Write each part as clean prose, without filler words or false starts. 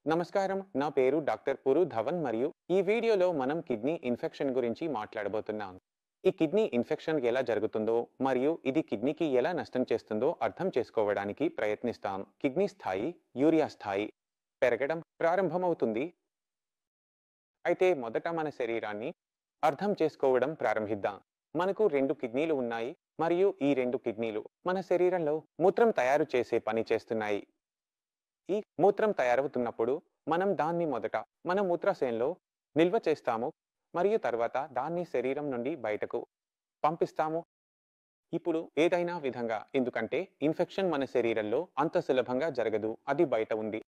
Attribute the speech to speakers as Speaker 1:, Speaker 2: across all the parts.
Speaker 1: నమస్కారం. నా పేరు డాక్టర్ పురు ధవన్ మరియు ఈ వీడియోలో మనం కిడ్నీ ఇన్ఫెక్షన్ గురించి మాట్లాడబోతున్నాం. ఈ కిడ్నీ ఇన్ఫెక్షన్ ఎలా జరుగుతుందో మరియు ఇది కిడ్నీకి ఎలా నష్టం చేస్తుందో అర్థం చేసుకోవడానికి ప్రయత్నిస్తాం. కిడ్నీ స్థాయి, యూరియా స్థాయి పెరగడం ప్రారంభమవుతుంది. అయితే మొదట మన శరీరాన్ని అర్థం చేసుకోవడం ప్రారంభిద్దాం. మనకు 2 కిడ్నీలు ఉన్నాయి మరియు ఈ 2 కిడ్నీలు మన శరీరంలో మూత్రం తయారు చేసే పని చేస్తున్నాయి. ఈ మూత్రం తయారవుతున్నప్పుడు మనం దాన్ని మొదట మన మూత్రాశయంలో నిల్వ చేస్తాము మరియు తర్వాత దాన్ని శరీరం నుండి బయటకు పంపిస్తాము. ఇప్పుడు ఏదైనా విధంగా, ఎందుకంటే ఇన్ఫెక్షన్ మన శరీరంలో అంత సులభంగా జరగదు, అది బయట ఉంది.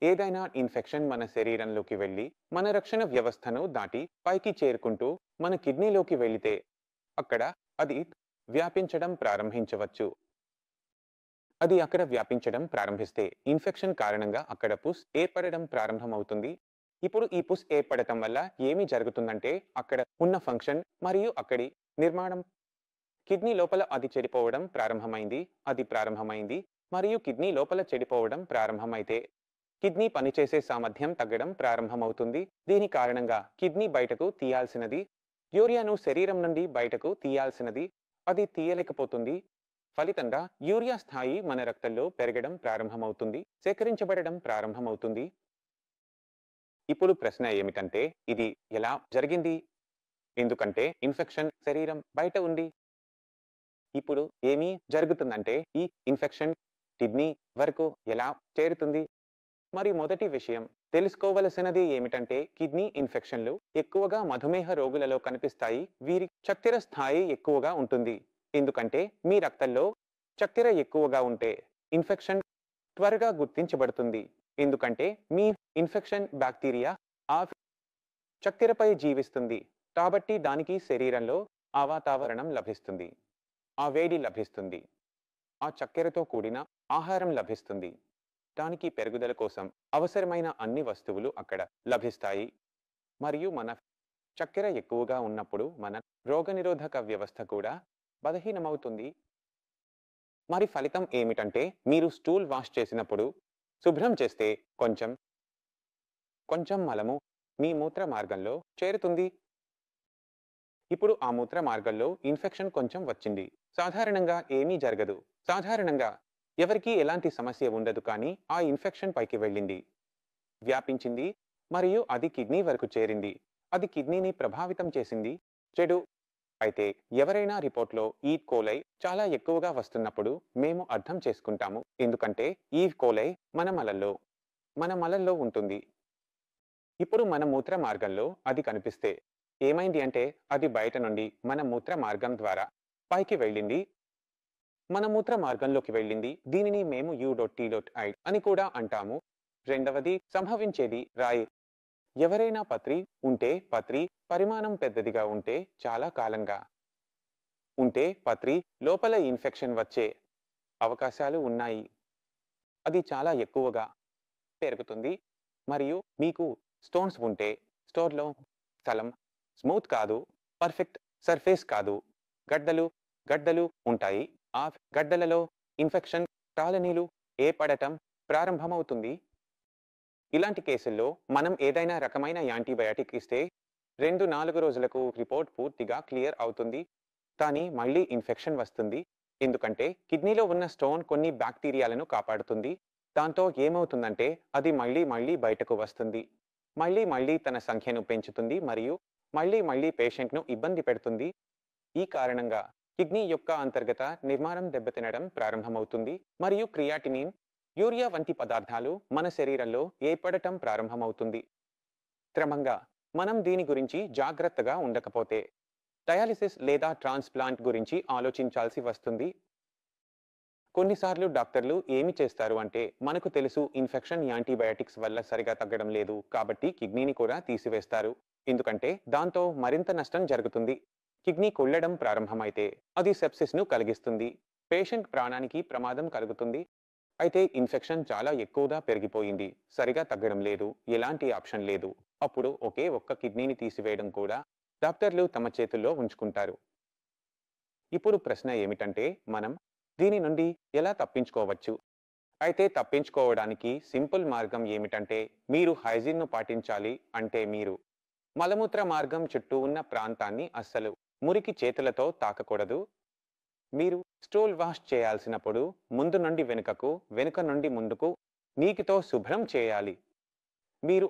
Speaker 1: ఏదైనా ఇన్ఫెక్షన్ మన శరీరంలోకి వెళ్ళి మన రక్షణ వ్యవస్థను దాటి పైకి చేరుకుంటూ మన కిడ్నీలోకి వెళితే అక్కడ అది వ్యాపించడం ప్రారంభించవచ్చు. అది అక్కడ వ్యాపించడం ప్రారంభిస్తే ఇన్ఫెక్షన్ కారణంగా అక్కడ పుస్ ఏర్పడడం ప్రారంభమవుతుంది. ఇప్పుడు ఈ పుస్ ఏర్పడటం వల్ల ఏమి జరుగుతుందంటే అక్కడ ఉన్న ఫంక్షన్ మరియు అక్కడి నిర్మాణం కిడ్నీ లోపల అది చెడిపోవడం ప్రారంభమైంది మరియు కిడ్నీ లోపల చెడిపోవడం ప్రారంభమైతే కిడ్నీ పనిచేసే సామర్థ్యం తగ్గడం ప్రారంభమవుతుంది. దీని కారణంగా కిడ్నీ బయటకు తీయాల్సినది, యూరియాను శరీరం నుండి బయటకు తీయాల్సినది, అది తీయలేకపోతుంది. ఫలితంగా యూరియా స్థాయి మన రక్తంలో పెరగడం ప్రారంభమవుతుంది, సేకరించబడడం ప్రారంభమవుతుంది. ఇప్పుడు ప్రశ్న ఏమిటంటే ఇది ఎలా జరిగింది? ఎందుకంటే ఇన్ఫెక్షన్ శరీరం బయట ఉంది. ఇప్పుడు ఏమి జరుగుతుందంటే ఈ ఇన్ఫెక్షన్ కిడ్నీ వరకు ఎలా చేరుతుంది? మరి మొదటి విషయం తెలుసుకోవలసినది ఏమిటంటే కిడ్నీ ఇన్ఫెక్షన్లు ఎక్కువగా మధుమేహ రోగులలో కనిపిస్తాయి. వీరి చక్కెర స్థాయి ఎక్కువగా ఉంటుంది. ఎందుకంటే మీ రక్తంలో చక్కెర ఎక్కువగా ఉంటే ఇన్ఫెక్షన్ త్వరగా గుర్తించబడుతుంది. ఎందుకంటే మీ ఇన్ఫెక్షన్ బ్యాక్టీరియా ఆ చక్కెరపై జీవిస్తుంది. కాబట్టి దానికి శరీరంలో ఆ వాతావరణం లభిస్తుంది, ఆ వేడి లభిస్తుంది, ఆ చక్కెరతో కూడిన ఆహారం లభిస్తుంది. దానికి పెరుగుదల కోసం అవసరమైన అన్ని వస్తువులు అక్కడ లభిస్తాయి. మరియు మన చక్కెర ఎక్కువగా ఉన్నప్పుడు మన రోగనిరోధక వ్యవస్థ కూడా బలహీనమవుతుంది. మరి ఫలితం ఏమిటంటే మీరు స్టూల్ వాష్ చేసినప్పుడు శుభ్రం చేస్తే కొంచెం కొంచెం మలము మీ మూత్ర మార్గంలో చేరుతుంది. ఇప్పుడు ఆ మూత్ర మార్గంలో ఇన్ఫెక్షన్ కొంచెం వచ్చింది. సాధారణంగా ఏమీ జరగదు, సాధారణంగా ఎవరికీ ఎలాంటి సమస్య ఉండదు. కానీ ఆ ఇన్ఫెక్షన్ పైకి వెళ్ళింది, వ్యాపించింది మరియు అది కిడ్నీ వరకు చేరింది. అది కిడ్నీని ప్రభావితం చేసింది. చెడు అయితే ఎవరైనా రిపోర్ట్లో ఈ కోలై చాలా ఎక్కువగా వస్తున్నప్పుడు మేము అర్థం చేసుకుంటాము. ఎందుకంటే ఈ కోలై మన మలల్లో ఉంటుంది. ఇప్పుడు మన మూత్ర మార్గంలో అది కనిపిస్తే ఏమైంది అంటే అది బయట నుండి మన మూత్ర మార్గం ద్వారా పైకి వెళ్ళింది, మన మూత్ర మార్గంలోకి వెళ్ళింది. దీనిని మేము U.T.I అని కూడా అంటాము. రెండవది సంభవించేది రాయి. ఎవరైనా పత్రి ఉంటే, పత్రి పరిమాణం పెద్దదిగా ఉంటే, చాలా కాలంగా ఉంటే పత్రి లోపల ఇన్ఫెక్షన్ వచ్చే అవకాశాలు ఉన్నాయి. అది చాలా ఎక్కువగా పెరుగుతుంది. మరియు మీకు స్టోన్స్ ఉంటే స్టోర్లో స్థలం స్మూత్ కాదు, పర్ఫెక్ట్ సర్ఫేస్ కాదు, గడ్డలు ఉంటాయి. ఆ గడ్డలలో ఇన్ఫెక్షన్ కాలనీలు ఏర్పడటం ప్రారంభమవుతుంది. ఇలాంటి కేసుల్లో మనం ఏదైనా రకమైన యాంటీబయాటిక్ ఇస్తే 2-4 రోజులకు రిపోర్ట్ పూర్తిగా క్లియర్ అవుతుంది. కానీ మళ్ళీ ఇన్ఫెక్షన్ వస్తుంది. ఎందుకంటే కిడ్నీలో ఉన్న స్టోన్ కొన్ని బ్యాక్టీరియాలను కాపాడుతుంది. దాంతో ఏమవుతుందంటే అది మళ్ళీ బయటకు వస్తుంది, మళ్ళీ తన సంఖ్యను పెంచుతుంది మరియు మళ్ళీ పేషెంట్ను ఇబ్బంది పెడుతుంది. ఈ కారణంగా కిడ్నీ యొక్క అంతర్గత నిర్మాణం దెబ్బతినడం ప్రారంభమవుతుంది మరియు క్రియాటినిన్, యూరియా వంటి పదార్థాలు మన శరీరంలో ఏర్పడటం ప్రారంభమవుతుంది. క్రమంగా మనం దీని గురించి జాగ్రత్తగా ఉండకపోతే డయాలిసిస్ లేదా ట్రాన్స్ప్లాంట్ గురించి ఆలోచించాల్సి వస్తుంది. కొన్నిసార్లు డాక్టర్లు ఏమి చేస్తారు అంటే మనకు తెలుసు ఇన్ఫెక్షన్ యాంటీబయాటిక్స్ వల్ల సరిగా తగ్గడం లేదు కాబట్టి కిడ్నీని కూడా తీసివేస్తారు. ఎందుకంటే దాంతో మరింత నష్టం జరుగుతుంది. కిడ్నీ కుళ్ళడం ప్రారంభమైతే అది సెప్సిస్ను కలిగిస్తుంది, పేషెంట్ ప్రాణానికి ప్రమాదం కలుగుతుంది. అయితే ఇన్ఫెక్షన్ చాలా ఎక్కువగా పెరిగిపోయింది, సరిగా తగ్గడం లేదు, ఎలాంటి ఆప్షన్ లేదు. అప్పుడు ఒకే ఒక్క కిడ్నీని తీసివేయడం కూడా డాక్టర్లు తమ చేతుల్లో ఉంచుకుంటారు. ఇప్పుడు ప్రశ్న ఏమిటంటే మనం దీని నుండి ఎలా తప్పించుకోవచ్చు? అయితే తప్పించుకోవడానికి సింపుల్ మార్గం ఏమిటంటే మీరు హైజీన్ను పాటించాలి. అంటే మీరు మలమూత్ర మార్గం చుట్టూ ఉన్న ప్రాంతాన్ని అస్సలు మురికి చేతులతో తాకకూడదు. మీరు స్టూల్ వాష్ చేయాల్సినప్పుడు ముందు నుండి వెనుకకు, వెనుక నుండి ముందుకు నీటితో శుభ్రం చేయాలి. మీరు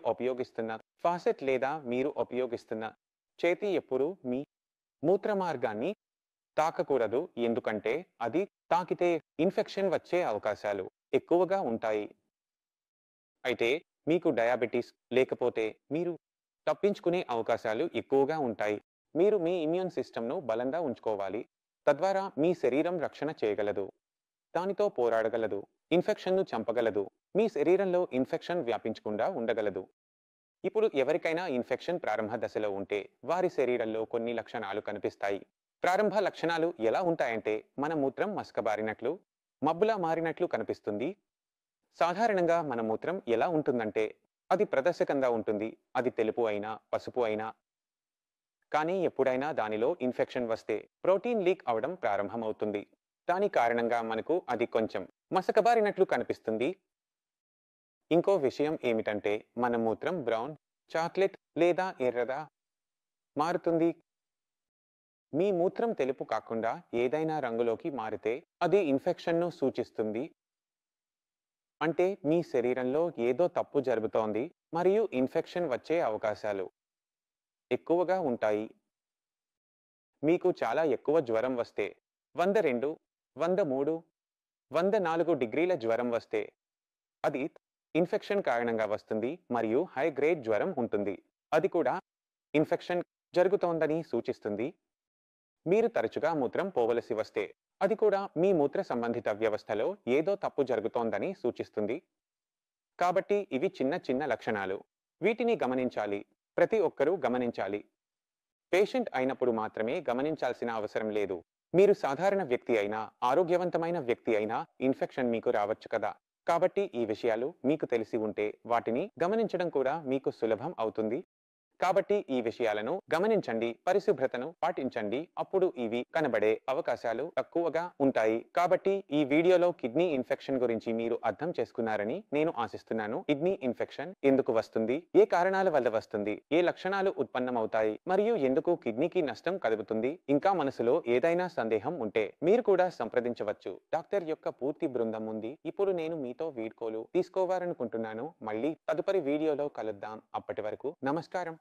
Speaker 1: ఉపయోగిస్తున్న ఫాసెట్ లేదా మీరు ఉపయోగిస్తున్న చేతి ఎప్పుడూ మీ మూత్ర మార్గాన్ని తాకకూడదు. ఎందుకంటే అది తాకితే ఇన్ఫెక్షన్ వచ్చే అవకాశాలు ఎక్కువగా ఉంటాయి. అయితే మీకు డయాబెటిస్ లేకపోతే మీరు తప్పించుకునే అవకాశాలు ఎక్కువగా ఉంటాయి. మీరు మీ ఇమ్యూన్ సిస్టమ్‌ను బలంగా ఉంచుకోవాలి. తద్వారా మీ శరీరం రక్షణ చేయగలదు. దానితో పోరాడగలదు. ఇన్ఫెక్షన్‌ను చంపగలదు. మీ శరీరంలో ఇన్ఫెక్షన్ వ్యాపించకుండా ఉండగలదు. ఇప్పుడు ఎవరికైనా ఇన్ఫెక్షన్ ప్రారంభ దశలో ఉంటే వారి శరీరంలో కొన్ని లక్షణాలు కనిపిస్తాయి. ప్రారంభ లక్షణాలు ఎలా ఉంటాయంటే మన మూత్రం మసకబారినట్లు, మబ్బులా మారినట్లు కనిపిస్తుంది. సాధారణంగా మన మూత్రం ఎలా ఉంటుందంటే అది ప్రదర్శకంగా ఉంటుంది. అది తెలుపు అయినా, పసుపు అయినా. కానీ ఎప్పుడైనా దానిలో ఇన్ఫెక్షన్ వస్తే ప్రోటీన్ లీక్ అవడం ప్రారంభమవుతుంది. దాని కారణంగా మనకు అది కొంచెం మసకబారినట్లు కనిపిస్తుంది. ఇంకో విషయం ఏమిటంటే మన మూత్రం బ్రౌన్, చాక్లెట్ లేదా ఎర్రగా మారుతుంది. మీ మూత్రం తెలుపు కాకుండా ఏదైనా రంగులోకి మారితే అది ఇన్ఫెక్షన్ను సూచిస్తుంది. అంటే మీ శరీరంలో ఏదో తప్పు జరుగుతోంది మరియు ఇన్ఫెక్షన్ వచ్చే అవకాశాలు ఎక్కువగా ఉంటాయి. మీకు చాలా ఎక్కువ జ్వరం వస్తే 102, 103, 104 డిగ్రీల జ్వరం వస్తే అది ఇన్ఫెక్షన్ కారణంగా వస్తుంది మరియు హై గ్రేడ్ జ్వరం ఉంటుంది. అది కూడా ఇన్ఫెక్షన్ జరుగుతోందని సూచిస్తుంది. మీరు తరచుగా మూత్రం పోవలసి వస్తే అది కూడా మీ మూత్ర సంబంధిత వ్యవస్థలో ఏదో తప్పు జరుగుతోందని సూచిస్తుంది. కాబట్టి ఇవి చిన్న చిన్న లక్షణాలు. వీటిని గమనించాలి. ప్రతి ఒక్కరూ గమనించాలి. పేషెంట్ అయినప్పుడు మాత్రమే గమనించాల్సిన అవసరం లేదు. మీరు సాధారణ వ్యక్తి అయినా, ఆరోగ్యవంతమైన వ్యక్తి అయినా ఇన్ఫెక్షన్ మీకు రావచ్చు కదా. కాబట్టి ఈ విషయాలు మీకు తెలిసి ఉంటే వాటిని గమనించడం కూడా మీకు సులభం అవుతుంది. కాబట్టి ఈ విషయాలను గమనించండి, పరిశుభ్రతను పాటించండి. అప్పుడు ఇవి కనబడే అవకాశాలు తక్కువగా ఉంటాయి. కాబట్టి ఈ వీడియోలో కిడ్నీ ఇన్ఫెక్షన్ గురించి మీరు అర్థం చేసుకున్నారని నేను ఆశిస్తున్నాను. కిడ్నీ ఇన్ఫెక్షన్ ఎందుకు వస్తుంది, ఏ కారణాల వల్ల వస్తుంది, ఏ లక్షణాలు ఉత్పన్నమవుతాయి మరియు ఎందుకు కిడ్నీకి నష్టం కలుగుతుంది. ఇంకా మనసులో ఏదైనా సందేహం ఉంటే మీరు కూడా సంప్రదించవచ్చు. డాక్టర్ యొక్క పూర్తి బృందం ఉంది. ఇప్పుడు నేను మీతో వీడ్కోలు తీసుకోవాలనుకుంటున్నాను. మళ్ళీ తదుపరి వీడియోలో కలుద్దాం. అప్పటి వరకు నమస్కారం.